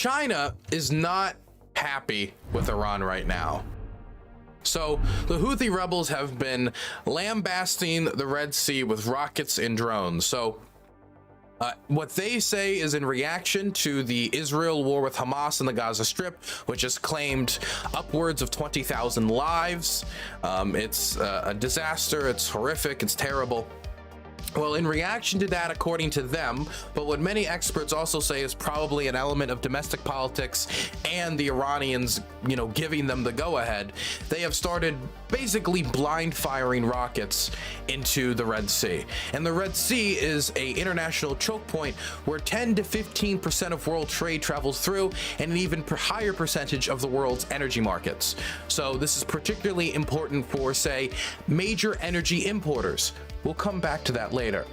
China is not happy with Iran right now. So the Houthi rebels have been lambasting the Red Sea with rockets and drones. So what they say is in reaction to the Israel war with Hamas in the Gaza Strip, which has claimed upwards of 20,000 lives. It's a disaster. It's horrific. It's terrible. Well, in reaction to that, according to them, but what many experts also say is probably an element of domestic politics and the Iranians, giving them the go-ahead, they have started basically blind firing rockets into the Red Sea. And the Red Sea is a international choke point where 10 to 15% of world trade travels through, and an even higher percentage of the world's energy markets. So this is particularly important for, say, major energy importers. We'll come back to that later.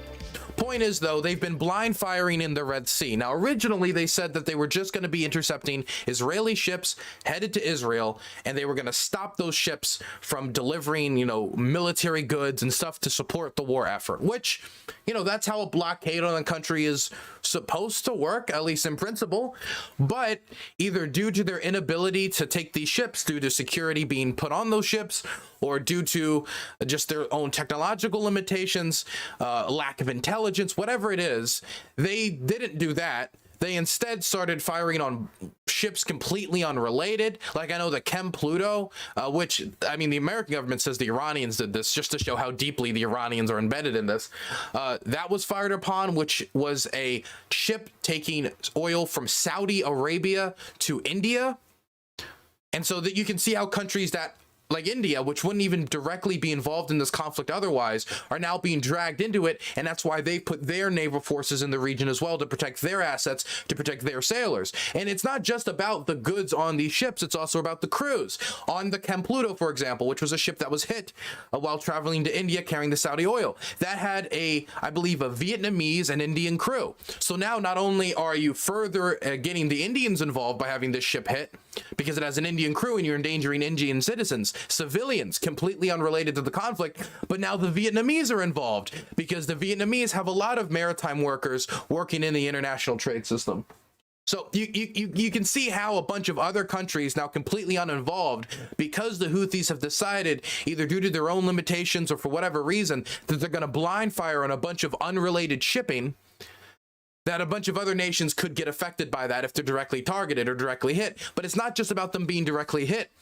Point is, though, they've been blind firing in the Red Sea. Now, originally, they said that they were just going to be intercepting Israeli ships headed to Israel, and they were going to stop those ships from delivering, military goods and stuff to support the war effort, which, that's how a blockade on a country is supposed to work, at least in principle. But either due to their inability to take these ships, due to security being put on those ships, or due to just their own technological limitations, lack of intelligence, whatever it is, they didn't do that. They instead started firing on ships completely unrelated. Like, I know the Chem Pluto, which, the American government says the Iranians did this just to show how deeply the Iranians are embedded in this. That was fired upon, which was a ship taking oil from Saudi Arabia to India. And so that you can see how countries that, like India, which wouldn't even directly be involved in this conflict otherwise, are now being dragged into it, and that's why they put their naval forces in the region as well to protect their assets, to protect their sailors. And it's not just about the goods on these ships, it's also about the crews. On the Chem Pluto, for example, which was a ship that was hit while traveling to India carrying the Saudi oil, that had I believe a Vietnamese and Indian crew. So now not only are you further getting the Indians involved by having this ship hit, because it has an Indian crew and you're endangering Indian citizens, civilians completely unrelated to the conflict, but now the Vietnamese are involved because the Vietnamese have a lot of maritime workers working in the international trade system. So you can see how a bunch of other countries now completely uninvolved, because the Houthis have decided, either due to their own limitations or for whatever reason, that they're going to blind fire on a bunch of unrelated shipping, that a bunch of other nations could get affected by that if they're directly targeted or directly hit. But it's not just about them being directly hit.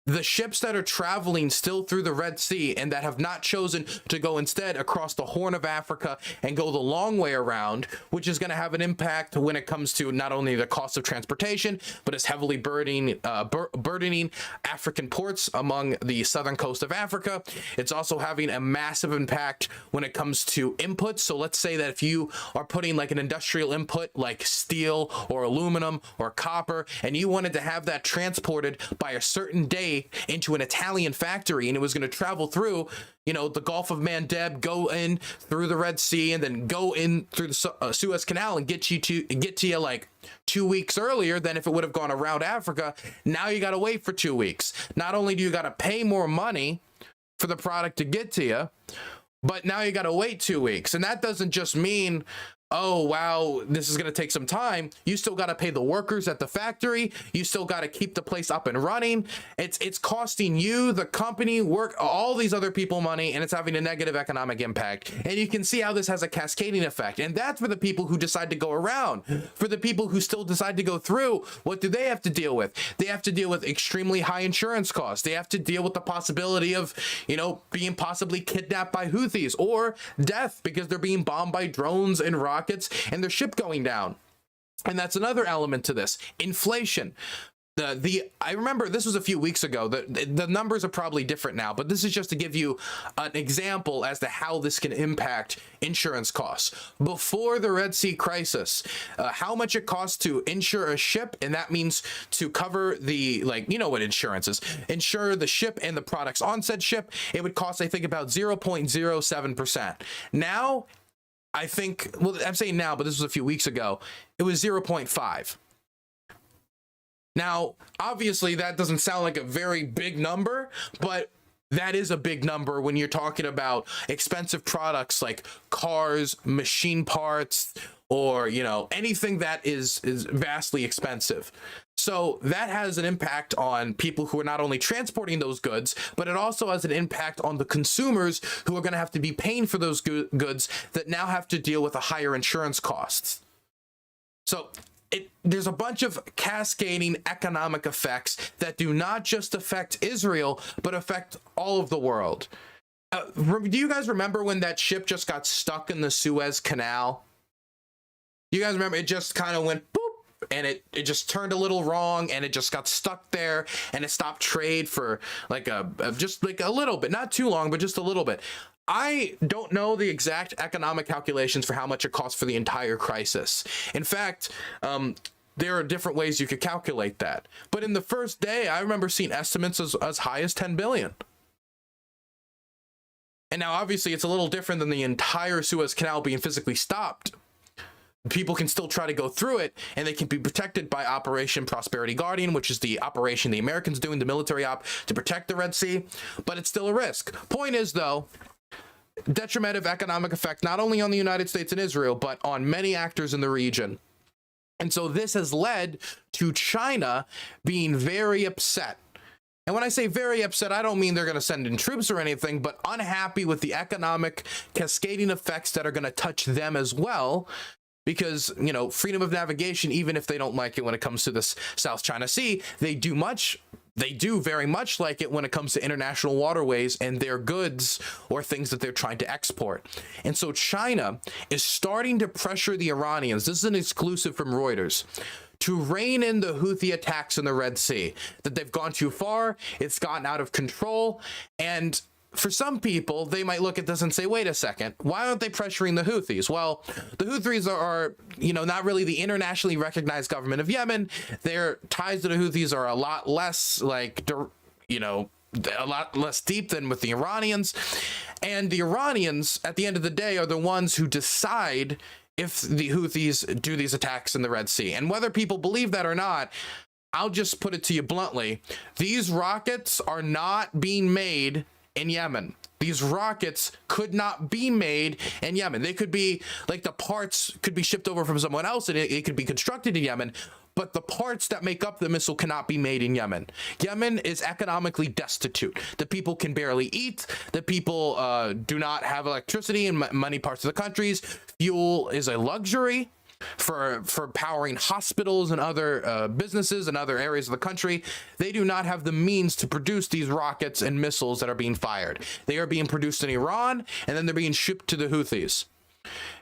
The ships that are traveling still through the Red Sea and that have not chosen to go instead across the Horn of Africa and go the long way around, which is going to have an impact when it comes to not only the cost of transportation, but it's heavily burdening African ports among the southern coast of Africa. It's also having a massive impact when it comes to inputs. So let's say that if you are putting like an industrial input like steel or aluminum or copper, and you wanted to have that transported by a certain day into an Italian factory, and it was going to travel through, the Gulf of Mandeb, go in through the Red Sea, and then go in through the Suez Canal and get to you like 2 weeks earlier than if it would have gone around Africa. Now you got to wait for 2 weeks. Not only do you got to pay more money for the product to get to you, but now you got to wait 2 weeks. And that doesn't just mean, oh, wow, this is going to take some time. You still got to pay the workers at the factory. You still got to keep the place up and running. It's costing you, the company, work, all these other people money, and it's having a negative economic impact. And you can see how this has a cascading effect. And that's for the people who decide to go around. For the people who still decide to go through, what do they have to deal with? They have to deal with extremely high insurance costs. They have to deal with the possibility of, being possibly kidnapped by Houthis, or death because they're being bombed by drones and rockets and their ship going down. And that's another element to this. Inflation. I remember this was a few weeks ago. The numbers are probably different now, but this is just to give you an example as to how this can impact insurance costs. Before the Red Sea crisis, how much it costs to insure a ship, and that means to cover the, what insurance is, insure the ship and the products on said ship, it would cost, I think, about 0.07%. Now, I think, I'm saying now, but this was a few weeks ago, it was 0.5. Now, obviously, that doesn't sound like a very big number, but that is a big number when you're talking about expensive products like cars, machine parts, or, you know, anything that is vastly expensive. So that has an impact on people who are not only transporting those goods, but it also has an impact on the consumers who are going to have to be paying for those goods that now have to deal with the higher insurance costs. So there's a bunch of cascading economic effects that do not just affect Israel, but affect all of the world. Do you guys remember when that ship just got stuck in the Suez Canal? You guys remember? It just kind of went boop, and it just turned a little wrong, and it just got stuck there, and it stopped trade for like just like a little bit, not too long, but just a little bit. I don't know the exact economic calculations for how much it costs for the entire crisis. In fact, there are different ways you could calculate that. But in the first day, I remember seeing estimates as high as 10 billion. And now, obviously, it's a little different than the entire Suez Canal being physically stopped. People can still try to go through it, and they can be protected by Operation Prosperity Guardian, which is the operation the Americans doing, the military op, to protect the Red Sea. But it's still a risk. Point is, though, detrimental economic effect not only on the United States and Israel, but on many actors in the region. And so this has led to China being very upset. And when I say very upset, I don't mean they're going to send in troops or anything, but unhappy with the economic cascading effects that are going to touch them as well. Because, you know, freedom of navigation, even if they don't like it when it comes to this South China Sea, they do very much like it when it comes to international waterways and their goods or things that they're trying to export. And so China is starting to pressure the Iranians. This is an exclusive from Reuters, to rein in the Houthi attacks in the Red Sea, that they've gone too far, it's gotten out of control. And for some people, they might look at this and say, wait a second, why aren't they pressuring the Houthis? Well, the Houthis are, you know, not really the internationally recognized government of Yemen. Their ties to the Houthis are a lot less, like, you know, a lot less deep than with the Iranians. And the Iranians, at the end of the day, are the ones who decide if the Houthis do these attacks in the Red Sea. And whether people believe that or not, I'll just put it to you bluntly. These rockets are not being made in Yemen. These rockets could not be made in Yemen. They could be, like, the parts could be shipped over from someone else and it could be constructed in Yemen, but the parts that make up the missile cannot be made in Yemen. Yemen is economically destitute. The people can barely eat. The people do not have electricity in many parts of the countries. Fuel is a luxury for powering hospitals and other businesses and other areas of the country. They do not have the means to produce these rockets and missiles that are being fired. They are being produced in Iran, and then they're being shipped to the Houthis.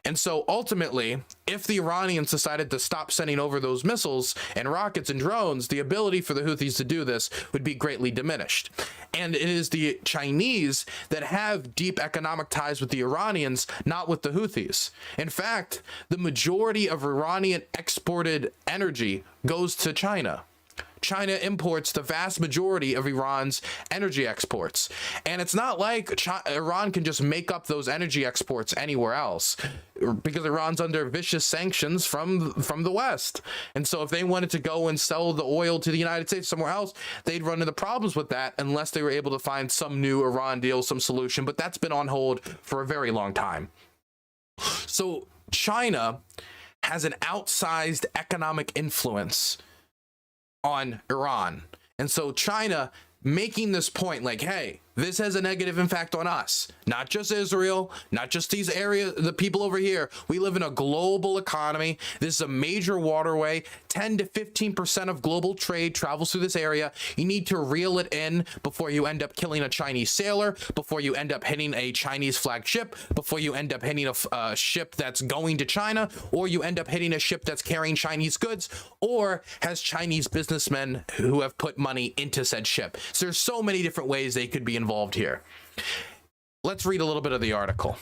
And so ultimately, if the Iranians decided to stop sending over those missiles and rockets and drones, the ability for the Houthis to do this would be greatly diminished. And it is the Chinese that have deep economic ties with the Iranians, not with the Houthis. In fact, the majority of Iranian exported energy goes to China. China imports the vast majority of Iran's energy exports. And it's not like Iran can just make up those energy exports anywhere else, because Iran's under vicious sanctions from the West. And so if they wanted to go and sell the oil to the United States somewhere else, they'd run into problems with that unless they were able to find some new Iran deal, some solution. But that's been on hold for a very long time. So China has an outsized economic influence on Iran. And so China making this point, like, hey, this has a negative impact on us, not just Israel, not just these areas, the people over here. We live in a global economy. This is a major waterway. 10 to 15% of global trade travels through this area. You need to reel it in before you end up killing a Chinese sailor, before you end up hitting a Chinese flagged ship, before you end up hitting a ship that's going to China, or you end up hitting a ship that's carrying Chinese goods, or has Chinese businessmen who have put money into said ship. So there's so many different ways they could be involved here. Let's read a little bit of the article.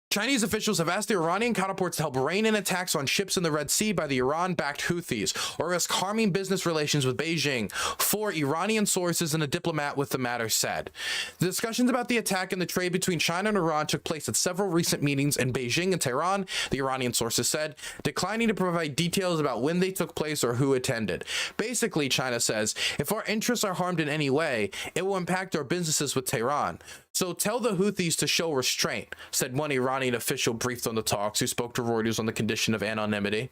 Chinese officials have asked their Iranian counterparts to help rein in attacks on ships in the Red Sea by the Iran-backed Houthis, or risk harming business relations with Beijing, 4 Iranian sources and a diplomat with the matter said. The discussions about the attack and the trade between China and Iran took place at several recent meetings in Beijing and Tehran, the Iranian sources said, declining to provide details about when they took place or who attended. Basically, China says, if our interests are harmed in any way, it will impact our businesses with Tehran. So tell the Houthis to show restraint, said one Iranian official briefed on the talks who spoke to Reuters on the condition of anonymity.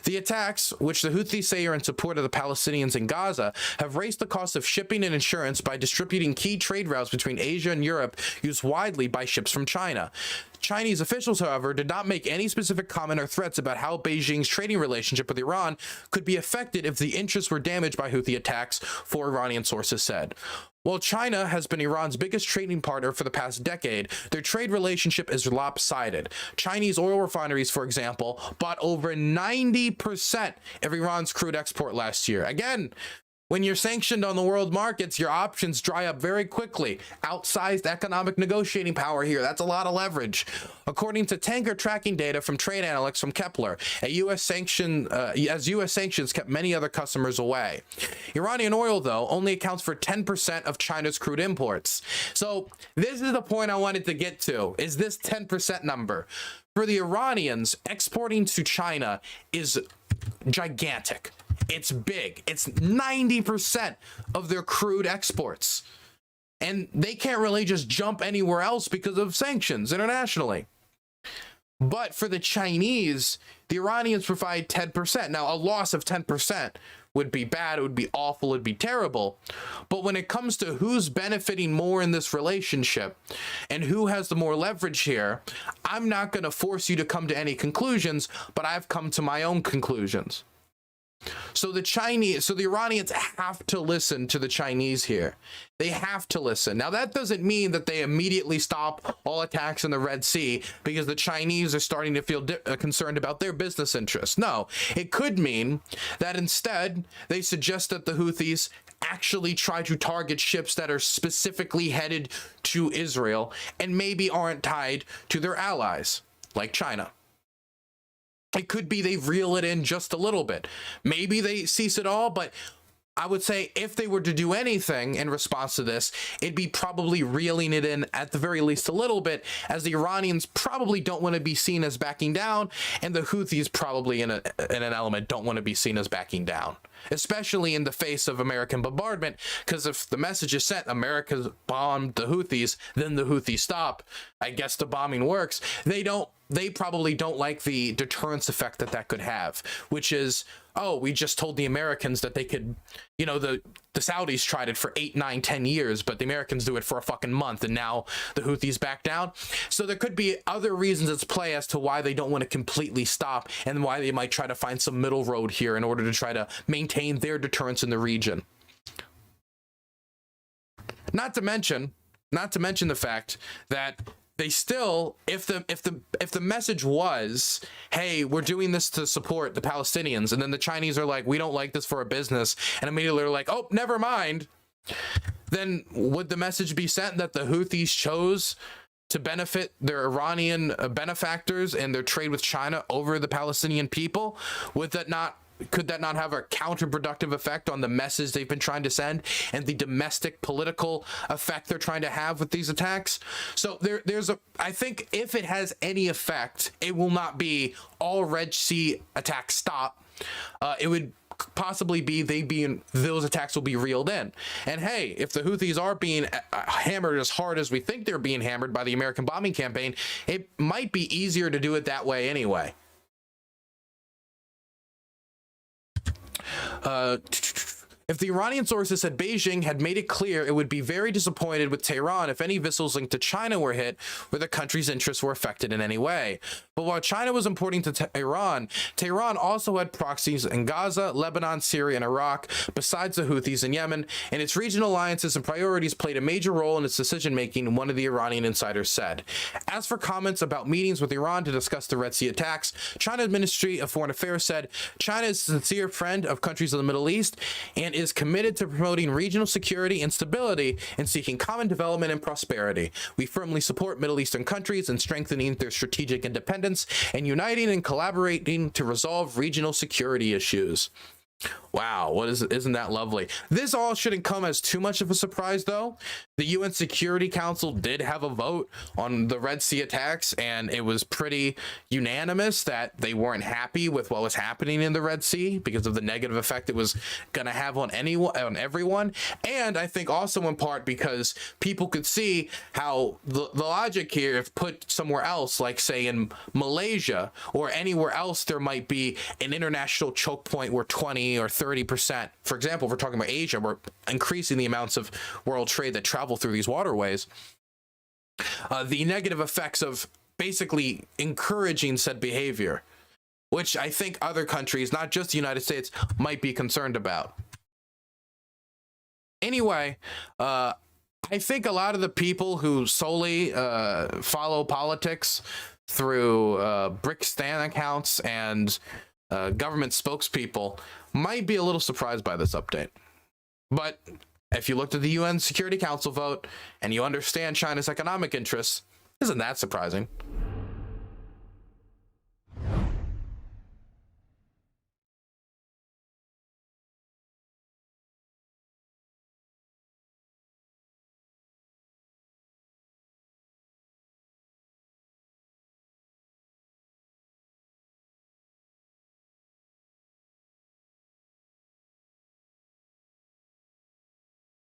The attacks, which the Houthis say are in support of the Palestinians in Gaza, have raised the cost of shipping and insurance by distributing key trade routes between Asia and Europe used widely by ships from China. Chinese officials, however, did not make any specific comment or threats about how Beijing's trading relationship with Iran could be affected if the interests were damaged by Houthi attacks, four Iranian sources said. While China has been Iran's biggest trading partner for the past decade, their trade relationship is lopsided. Chinese oil refineries, for example, bought over 90% of Iran's crude export last year. Again, when you're sanctioned on the world markets, your options dry up very quickly. Outsized economic negotiating power here. That's a lot of leverage. According to tanker tracking data from trade analysts from Kepler, as U.S. sanctions kept many other customers away. Iranian oil, though, only accounts for 10% of China's crude imports. So this is the point I wanted to get to, is this 10% number. For the Iranians, exporting to China is gigantic. It's big. It's 90% of their crude exports. And they can't really just jump anywhere else because of sanctions internationally. But for the Chinese, the Iranians provide 10%. Now, a loss of 10% would be bad. It would be awful. It would be terrible. But when it comes to who's benefiting more in this relationship and who has the more leverage here, I'm not going to force you to come to any conclusions, but I've come to my own conclusions. So the Iranians have to listen to the Chinese here. They have to listen. Now, that doesn't mean that they immediately stop all attacks in the Red Sea because the Chinese are starting to feel concerned about their business interests. No, it could mean that instead they suggest that the Houthis actually try to target ships that are specifically headed to Israel and maybe aren't tied to their allies, like China. It could be they reel it in just a little bit. Maybe they cease it all, but I would say if they were to do anything in response to this, it'd be probably reeling it in at the very least a little bit, as the Iranians probably don't want to be seen as backing down, and the Houthis probably in an element don't want to be seen as backing down, especially in the face of American bombardment, because if the message is sent, America's bombed the Houthis, then the Houthis stop, I guess the bombing works. They probably don't like the deterrence effect that could have, which is, oh, we just told the Americans that they could, the Saudis tried it for 8, 9, 10 years, but the Americans do it for a fucking month, and now the Houthis back down. So there could be other reasons at play as to why they don't want to completely stop and why they might try to find some middle road here in order to try to maintain their deterrence in the region. Not to mention the fact that they still, if the message was, hey, we're doing this to support the Palestinians, and then the Chinese are like, we don't like this for a business, and immediately they're like, oh, never mind, then would the message be sent that the Houthis chose to benefit their Iranian benefactors and their trade with China over the Palestinian people? Could that not have a counterproductive effect on the message they've been trying to send and the domestic political effect they're trying to have with these attacks? So I think if it has any effect, it will not be all Red Sea attacks stop. It would possibly be those attacks will be reeled in. And hey, if the Houthis are being hammered as hard as we think they're being hammered by the American bombing campaign, it might be easier to do it that way anyway. If the Iranian sources said Beijing had made it clear it would be very disappointed with Tehran if any vessels linked to China were hit where the country's interests were affected in any way. But while China was importing to Iran, Tehran also had proxies in Gaza, Lebanon, Syria, and Iraq, besides the Houthis in Yemen, and its regional alliances and priorities played a major role in its decision-making, one of the Iranian insiders said. As for comments about meetings with Iran to discuss the Red Sea attacks, China's Ministry of Foreign Affairs said, China is a sincere friend of countries of the Middle East and is committed to promoting regional security and stability and seeking common development and prosperity. We firmly support Middle Eastern countries in strengthening their strategic independence and uniting and collaborating to resolve regional security issues. Wow, isn't that lovely? This all shouldn't come as too much of a surprise, though. The UN Security Council did have a vote on the Red Sea attacks, and it was pretty unanimous that they weren't happy with what was happening in the Red Sea because of the negative effect it was going to have on everyone. And I think also in part because people could see how the logic here, if put somewhere else, like say in Malaysia or anywhere else, there might be an international choke point where 20 or 30%, for example, if we're talking about Asia, we're increasing the amounts of world trade that travel through these waterways. The negative effects of basically encouraging said behavior, which I think other countries, not just the United States, might be concerned about. Anyway, I think a lot of the people who solely follow politics through Brickstan accounts and government spokespeople might be a little surprised by this update. But if you looked at the UN Security Council vote and you understand China's economic interests, isn't that surprising?